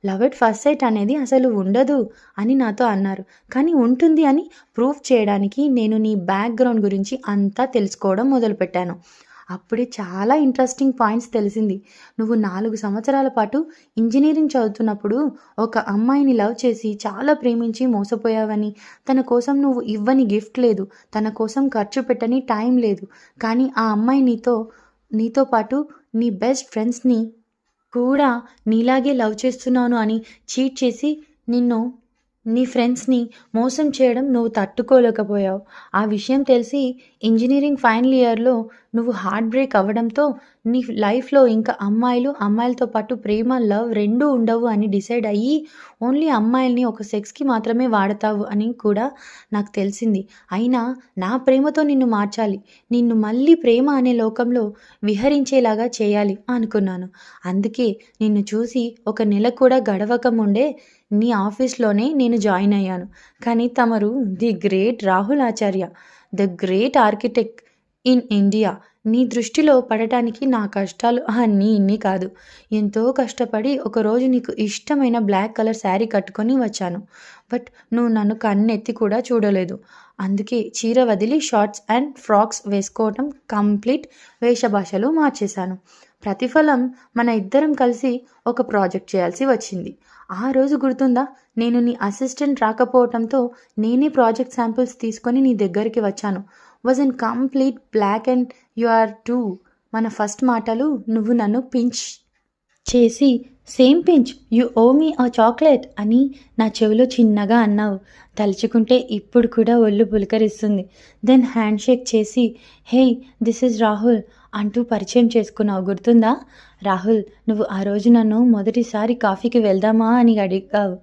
Love at first sight అనేది అసలు ఉండదు అని నాతో అన్నారు. కానీ ఉంటుంది అని ప్రూవ్ చేయడానికి నేను నీ బ్యాక్‌గ్రౌండ్ గురించి అంతా తెలుసుకోవడం మొదలుపెట్టాను. అప్పుడే చాలా ఇంట్రెస్టింగ్ పాయింట్స్ తెలిసింది. నువ్వు 4 సంవత్సరాల పాటు ఇంజినీరింగ్ చదువుతున్నప్పుడు ఒక అమ్మాయిని లవ్ చేసి చాలా ప్రేమించి మోసపోయావని, తన కోసం నువ్వు ఇవ్వని గిఫ్ట్ లేదు, తన కోసం ఖర్చు పెట్టని టైం లేదు. కానీ ఆ అమ్మాయి నీతో పాటు నీ బెస్ట్ ఫ్రెండ్స్‌ని కూడా నీలాగే లవ్ చేస్తున్నాను అని చీట్ చేసి నీ ఫ్రెండ్స్‌ని మోసం చేయడం నువ్వు తట్టుకోలేకపోయావు. ఆ విషయం తెలిసి ఇంజినీరింగ్ ఫైనల్ ఇయర్‌లో నువ్వు హార్ట్ బ్రేక్ అవ్వడంతో నీ లైఫ్‌లో ఇంకా అమ్మాయిలతో పాటు ప్రేమ, లవ్ రెండూ ఉండవు అని డిసైడ్ అయ్యి ఓన్లీ అమ్మాయిల్ని ఒక సెక్స్‌కి మాత్రమే వాడతావు అని కూడా నాకు తెలిసింది. అయినా నా ప్రేమతో నిన్ను మార్చాలి. నిన్ను మళ్ళీ ప్రేమ అనే లోకంలో విహరించేలాగా చేయాలి అనుకున్నాను. అందుకే నిన్ను చూసి ఒక నెల కూడా గడవక ముందే నీ ఆఫీస్‌లోనే నేను జాయిన్ అయ్యాను. కానీ తమరు the great Rahul Acharya, the great architect in India. నీ దృష్టిలో పడటానికి నా కష్టాలు అన్నీ ఇన్ని కాదు. ఎంతో కష్టపడి ఒకరోజు నీకు ఇష్టమైన బ్లాక్ కలర్ శారీ కట్టుకొని వచ్చాను. బట్ నువ్వు నన్ను కన్నెత్తి కూడా చూడలేదు. అందుకే చీర వదిలి షార్ట్స్ అండ్ ఫ్రాక్స్ వేసుకోవటం కంప్లీట్ వేషభాషలు మార్చేశాను. ప్రతిఫలం మన ఇద్దరం కలిసి ఒక ప్రాజెక్ట్ చేయాల్సి వచ్చింది. ఆ రోజు గుర్తుందా? నేను నీ అసిస్టెంట్ రాకపోవటంతో నేనే ప్రాజెక్ట్ శాంపిల్స్ తీసుకొని నీ దగ్గరికి వచ్చాను. Was in complete black and you are too. మన ఫస్ట్ మాటలు నువ్వు నన్ను పించ్ చేసి same pinch you owe me a chocolate అని నా చెవిలో చిన్నగా అన్నావు. తలుచుకుంటే ఇప్పుడు కూడా ఒళ్ళు పులకరిస్తుంది. దెన్ హ్యాండ్ షేక్ చేసి హేయ్ దిస్ ఇస్ రాహుల్ అంటూ పరిచయం చేసుకున్నావు. గుర్తుందా? రాహుల్, నువ్వు ఆ రోజు నన్ను మొదటిసారి కాఫీకి వెళ్దామా అని అడిగావు.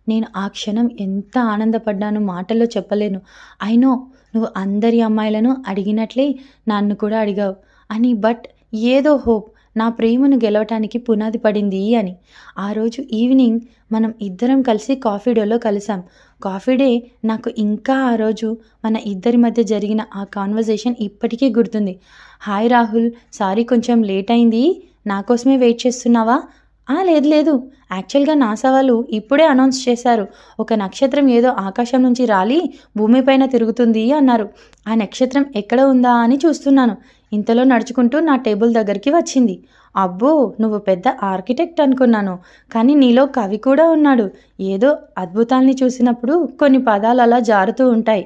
నేను ఆ క్షణం ఎంత ఆనందపడ్డానో మాటల్లో చెప్పలేను. ఐ నో నువ్వు అందరి అమ్మాయిలను అడిగినట్లే నన్ను కూడా అడిగావు అని. బట్ ఏదో హోప్ నా ప్రేమను గెలవటానికి పునాది పడింది అని. ఆ రోజు ఈవినింగ్ మనం ఇద్దరం కలిసి కాఫీ డేలో కలిసాం. కాఫీ డే నాకు ఇంకా ఆ రోజు మన ఇద్దరి మధ్య జరిగిన ఆ కాన్వర్జేషన్ ఇప్పటికీ గుర్తుంది. హాయ్ రాహుల్, సారీ కొంచెం లేట్ అయింది. నా కోసమే వెయిట్ చేస్తున్నావా? లేదు లేదు, యాక్చువల్గా నాసా వాళ్ళు ఇప్పుడే అనౌన్స్ చేశారు. ఒక నక్షత్రం ఏదో ఆకాశం నుంచి రాలి భూమిపైన తిరుగుతుంది అన్నారు. ఆ నక్షత్రం ఎక్కడ ఉందా అని చూస్తున్నాను. ఇంతలో నడుచుకుంటూ నా టేబుల్ దగ్గరికి వచ్చింది. అబ్బో, నువ్వు పెద్ద ఆర్కిటెక్ట్ అనుకున్నాను, కానీ నీలో కవి కూడా ఉన్నాడు. ఏదో అద్భుతాల్ని చూసినప్పుడు కొన్ని పదాలు అలా జారుతూ ఉంటాయి.